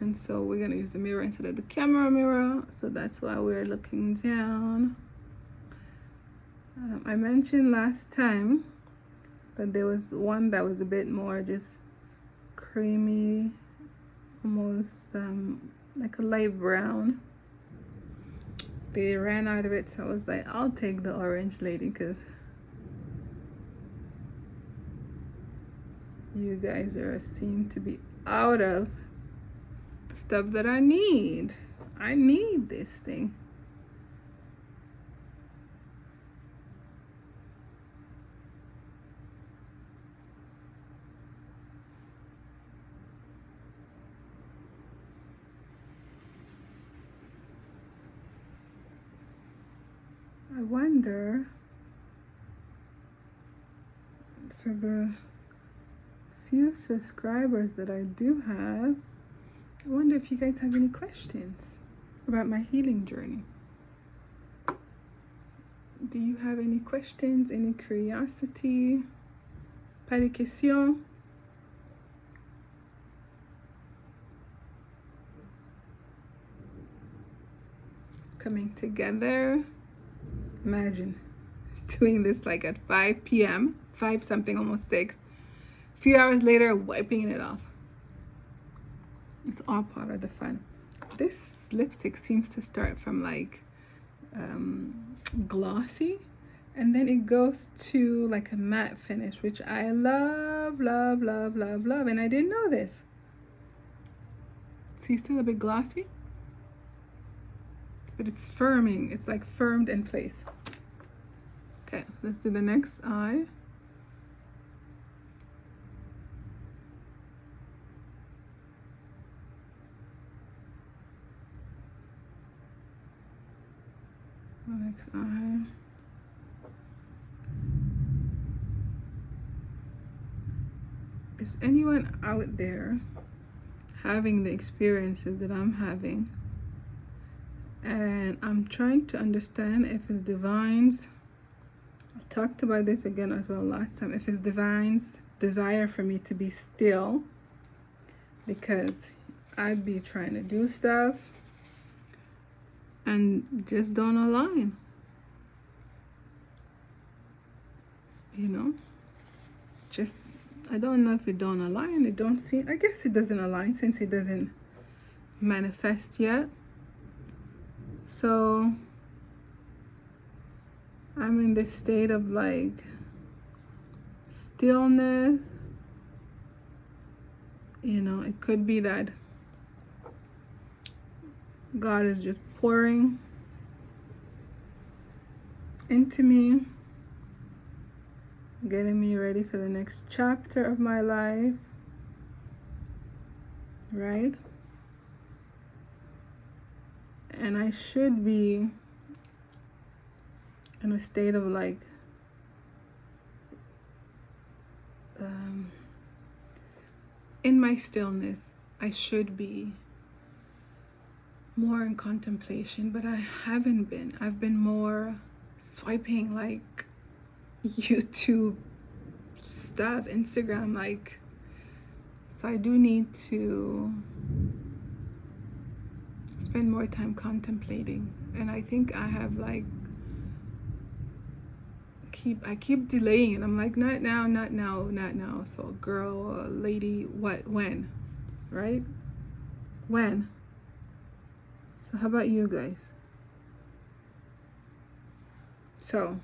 And so we're gonna use the mirror instead of the camera mirror. So that's why we're looking down. I mentioned last time that there was one that was a bit more just creamy, almost like a light brown. They ran out of it, so I was like, I'll take the orange lady, because you guys seem to be out of the stuff that I need. I need this thing. I wonder, for the few subscribers that I do have, I wonder if you guys have any questions about my healing journey. Do you have any questions, any curiosity? Pas de questions? It's coming together. Imagine doing this like at 5 p.m., 5 something, almost 6. A few hours later, wiping it off. It's all part of the fun. This lipstick seems to start from like glossy, and then it goes to like a matte finish, which I love, love, love, love, love. And I didn't know this. See, still a bit glossy, but it's firming. It's like firmed in place. Okay, let's do the next eye. Next eye. Is anyone out there having the experiences that I'm having? And I'm trying to understand if it's Divine's, I talked about this again as well last time, if it's Divine's desire for me to be still, because I'd be trying to do stuff and just don't align, you know. Just, I don't know if it don't align. It don't seem, I guess it doesn't align since it doesn't manifest yet. So I'm in this state of like stillness. You know, it could be that God is just pouring into me, getting me ready for the next chapter of my life, right? And I should be in a state of like in my stillness, I should be more in contemplation, but I haven't been. I've been more swiping like YouTube stuff, Instagram, like, so I do need to spend more time contemplating. And I think I have like I keep delaying it. I'm like, not now, not now, not now. So girl, lady, what, when, right? When? So how about you guys? So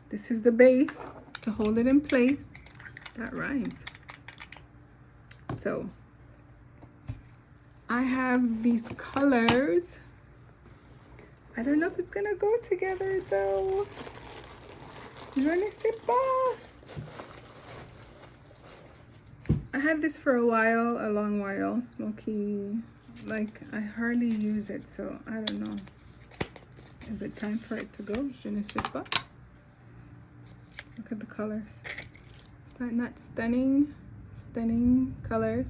this is the base to hold it in place. That rhymes. So I have these colors. I don't know if it's gonna go together though. Je ne sais pas. I had this for a while, a long while, smoky. Like, I hardly use it, so I don't know. Is it time for it to go? Je ne sais pas. Look at the colors. Is that not stunning? Stunning colors.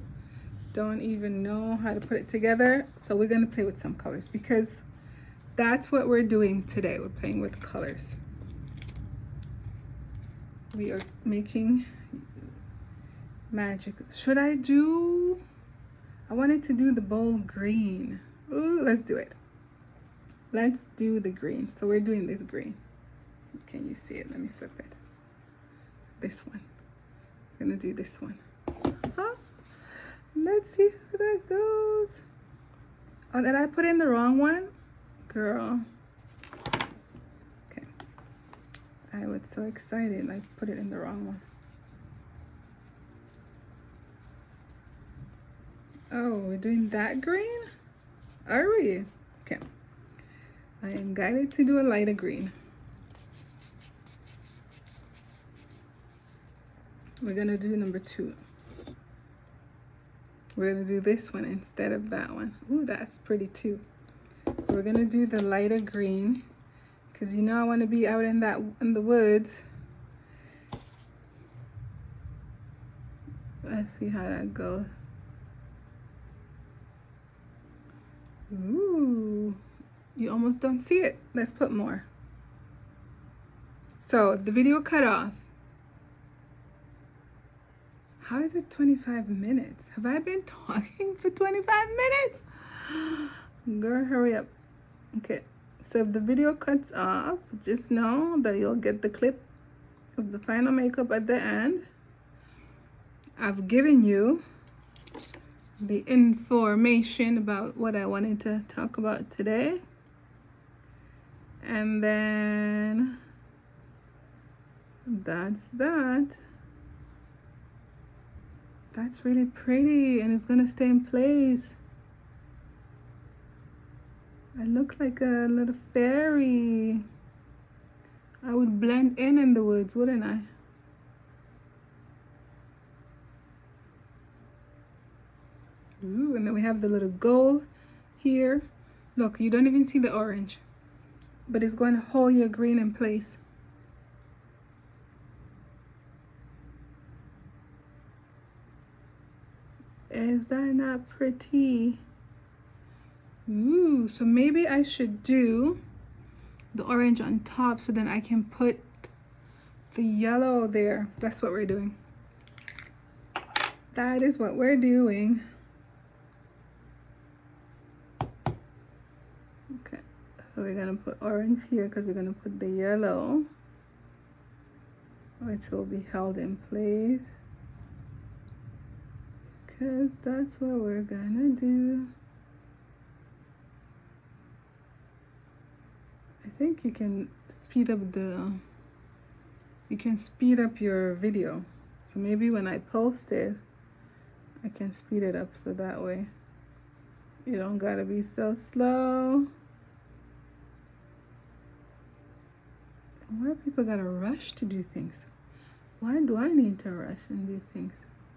Don't even know how to put it together. So we're gonna play with some colors because that's what we're doing today. We're playing with colors. We are making magic. Should I do? I wanted to do the bold green. Ooh, let's do it. Let's do the green. So we're doing this green. Can you see it? Let me flip it. This one. I'm gonna do this one. Huh? Let's see how that goes. Oh, did I put in the wrong one? Girl. Okay. I was so excited. I put it in the wrong one. Oh, we're doing that green? Are we? Okay. I am guided to do a lighter green. We're gonna do number 2. We're gonna do this one instead of that one. Ooh, that's pretty too. We're gonna do the lighter green because you know I want to be out in the woods. Let's see how that goes. Ooh, you almost don't see it. Let's put more. So the video cut off. How is it 25 minutes? Have I been talking for 25 minutes? Girl, hurry up. Okay, so if the video cuts off, just know that you'll get the clip of the final makeup at the end. I've given you the information about what I wanted to talk about today. And then that's that. That's really pretty and it's gonna stay in place. I look like a little fairy. I would blend in the woods, wouldn't I? Ooh, and then we have the little gold here. Look, you don't even see the orange, but it's going to hold your green in place. Is that not pretty? Ooh, so maybe I should do the orange on top so then I can put the yellow there. That's what we're doing. That is what we're doing. Okay, so we're gonna put orange here because we're gonna put the yellow, which will be held in place. Because that's what we're gonna do. I think you can speed up your video. So maybe when I post it, I can speed it up so that way you don't gotta be so slow. Why people gotta rush to do things? Why do I need to rush and do things?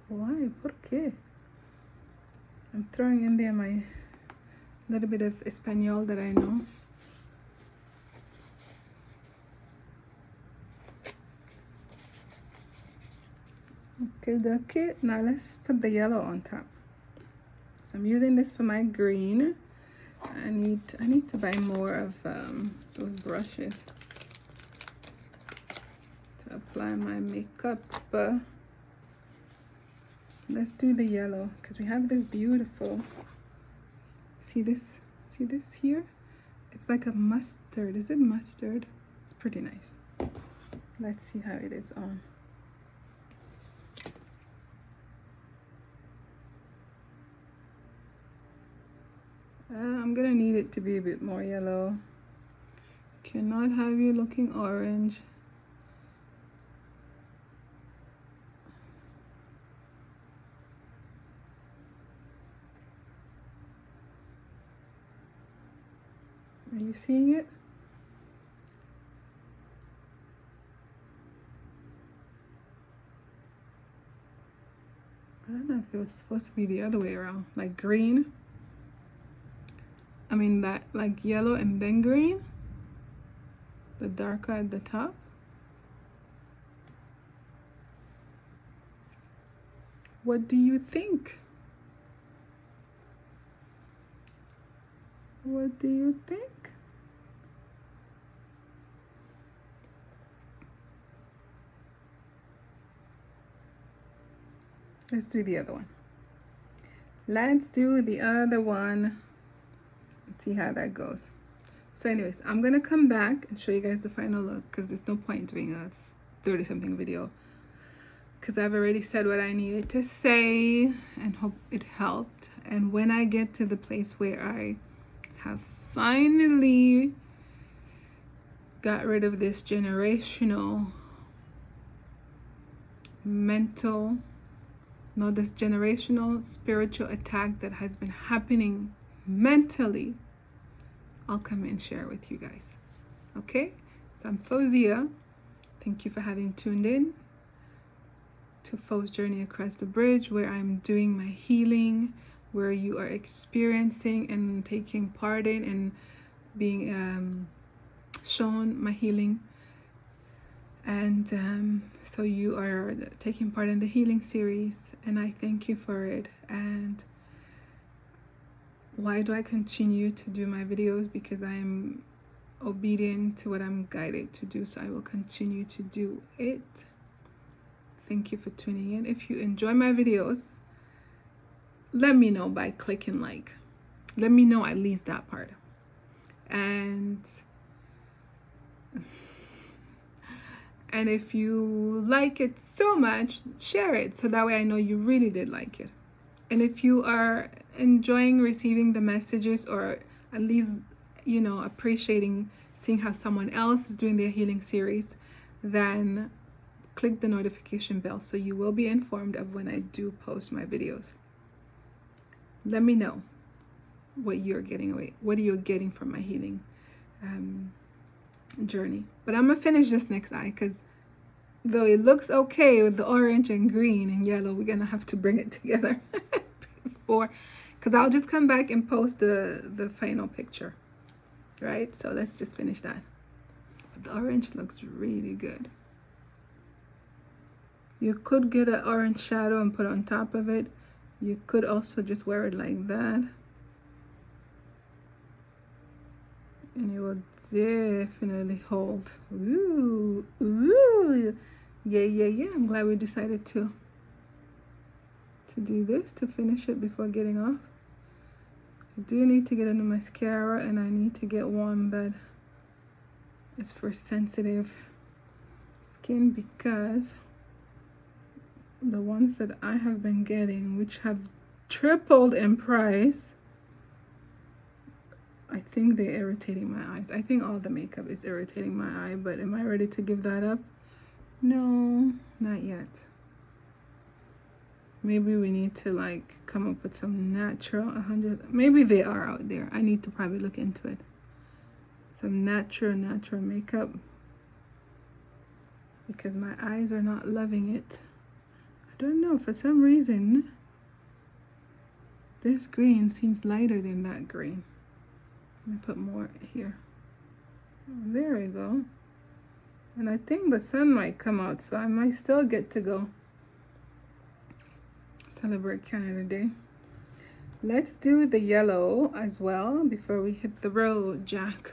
Why? ¿Por qué? I'm throwing in there my little bit of Espanol that I know. Okay. Now let's put the yellow on top. So I'm using this for my green. I need to buy more of those brushes to apply my makeup. Let's do the yellow because we have this beautiful. See this here? It's like a mustard. Is it mustard? It's pretty nice. Let's see how it is on. I'm gonna need it to be a bit more yellow. Cannot have you looking orange. Are you seeing it? I don't know if it was supposed to be the other way around, like green. I mean that, like yellow and then green, the darker at the top. What do you think? What do you think? Let's do the other one. Let's do the other one. Let's see how that goes. So anyways, I'm gonna come back and show you guys the final look because there's no point doing a 30 something video because I've already said what I needed to say and hope it helped. And when I get to the place where I have finally got rid of this generational this generational spiritual attack that has been happening mentally, I'll come and share with you guys. Okay, so I'm Fauzia. Thank you for having tuned in to Fau's Journey Across the Bridge, where I'm doing my healing, where you are experiencing and taking part in and being shown my healing. And so you are taking part in the healing series, and I thank you for it. And why do I continue to do my videos? Because I am obedient to what I'm guided to do, so I will continue to do it. Thank you for tuning in. If you enjoy my videos, let me know by clicking like. Let me know at least that part. And if you like it so much, share it so that way I know you really did like it. And if you are enjoying receiving the messages, or at least, you know, appreciating seeing how someone else is doing their healing series, then click the notification bell so you will be informed of when I do post my videos. Let me know what you're getting away, what you're getting from my healing journey. But I'm gonna finish this next eye because though it looks okay with the orange and green and yellow, we're gonna have to bring it together before, because I'll just come back and post the final picture, right? So let's just finish that. But the orange looks really good. You could get an orange shadow and put on top of it. You could also just wear it like that, and it will definitely hold. Ooh, yeah. I'm glad we decided to do this to finish it before getting off. I do need to get a new mascara, and I need to get one that is for sensitive skin, because the ones that I have been getting, which have tripled in price, I think they're irritating my eyes. I think all the makeup is irritating my eye, but am I ready to give that up? No, not yet. Maybe we need to like come up with some natural 100. Maybe they are out there. I need to probably look into it. Some natural makeup, because my eyes are not loving it. I don't know, for some reason this green seems lighter than that green. Let me put more here. There we go. And I think the sun might come out, so I might still get to go celebrate Canada Day. Let's do the yellow as well before we hit the road, Jack.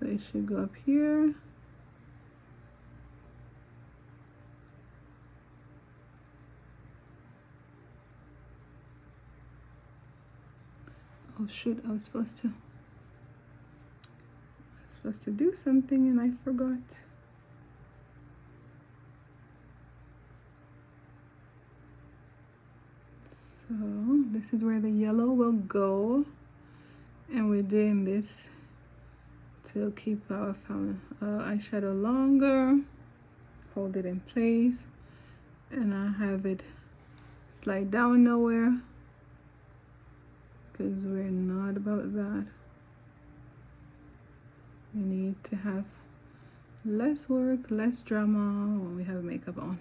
So it should go up here. Oh shoot, I was supposed to do something and I forgot. So this is where the yellow will go, and we're doing this to keep our eyeshadow longer, hold it in place, and I have it slide down nowhere because we're not about that. We need to have less work, less drama when we have makeup on.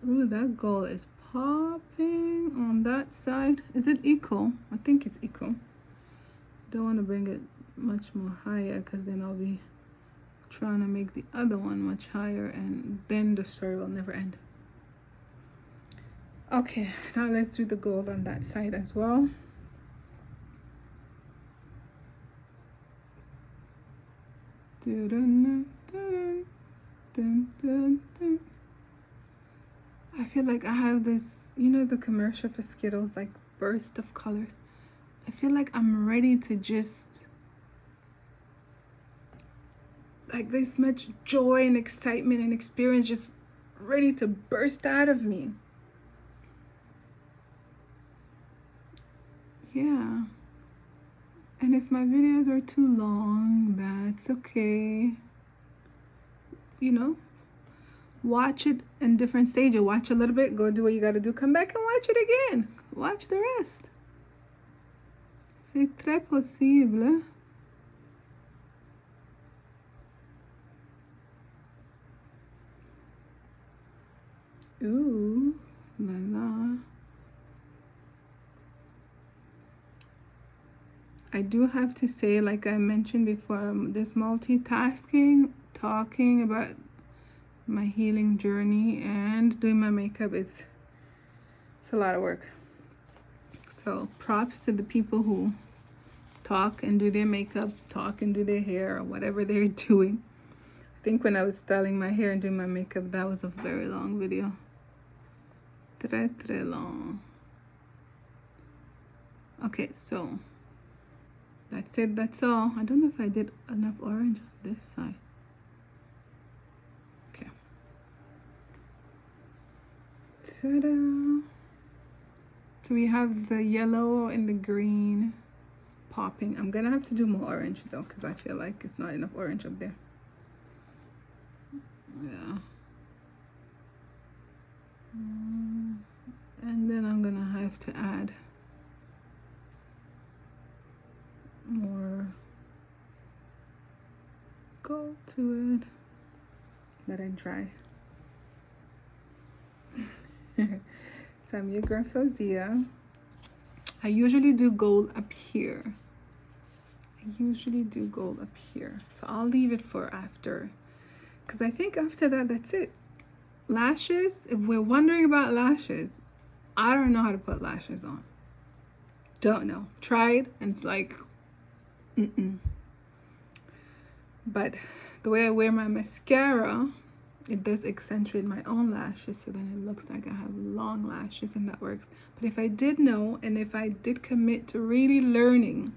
Ooh, that gold is popping on that side. Is it equal? I think it's equal. Don't want to bring it much more higher because then I'll be trying to make the other one much higher and then the story will never end. Okay, now let's do the gold on that side as well. I feel like I have this, you know, the commercial for Skittles, like burst of colors. I feel like I'm ready to just, like this much joy and excitement and experience just ready to burst out of me. Yeah. And if my videos are too long, that's okay. You know, watch it in different stages. Watch a little bit, go do what you gotta do, come back and watch it again. Watch the rest. C'est très possible. Ooh, la la. I do have to say, like I mentioned before, this multitasking, talking about my healing journey and doing my makeup it's a lot of work. So props to the people who talk and do their makeup, talk and do their hair, or whatever they're doing. I think when I was styling my hair and doing my makeup, that was a very long video. Très long. Okay, so that's it, that's all. I don't know if I did enough orange on this side. Okay. Ta-da! So we have the yellow and the green. It's popping. I'm gonna have to do more orange though, because I feel like it's not enough orange up there. Yeah. And then I'm gonna have to add more gold to it. Let it dry. So I'm your girl Fauzia. I usually do gold up here. So I'll leave it for after, because I think after that, that's it. Lashes, if we're wondering about lashes, I don't know how to put lashes on. Don't know. Tried and it's like, But the way I wear my mascara, it does accentuate my own lashes, so then it looks like I have long lashes, and that works. But if I did know, and if I did commit to really learning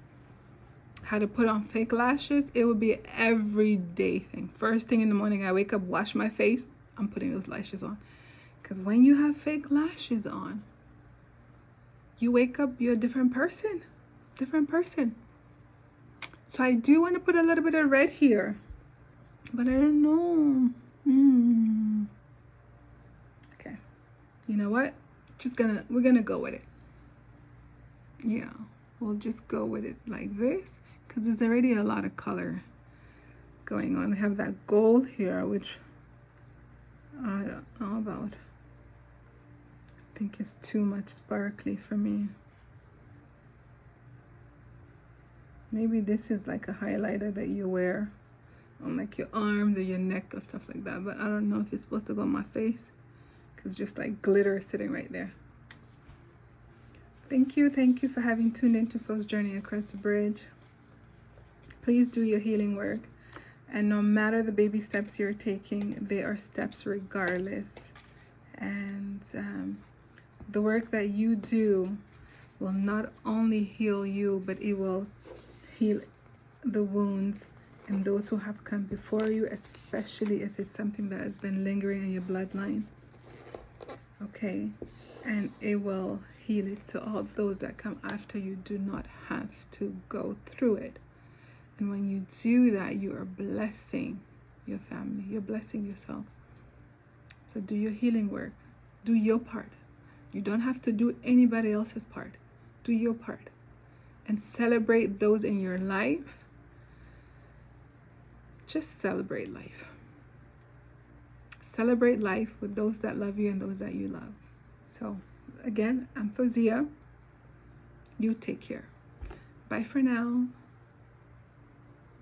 how to put on fake lashes, it would be an everyday thing. First thing in the morning, I wake up, wash my face, I'm putting those lashes on. Because when you have fake lashes on, you wake up, you're a different person. So I do want to put a little bit of red here, but I don't know. Okay, you know what? We're gonna go with it. Yeah, we'll just go with it like this, because there's already a lot of color going on. We have that gold here, which I don't know about. I think it's too much sparkly for me. Maybe this is like a highlighter that you wear on like your arms or your neck or stuff like that, but I don't know if it's supposed to go on my face. because just like glitter is sitting right there. Thank you for having tuned into Flo's Journey Across the Bridge. Please do your healing work, and no matter the baby steps you're taking, they are steps regardless. And the work that you do will not only heal you, but it will heal the wounds and those who have come before you, especially if it's something that has been lingering in your bloodline. Okay, and it will heal it, so all those that come after you do not have to go through it. And when you do that, you are blessing your family, you're blessing yourself. So do your healing work, do your part. You don't have to do anybody else's part. Do your part and celebrate those in your life. Just celebrate life. Celebrate life with those that love you and those that you love. So again, I'm Fauziya. You take care. Bye for now.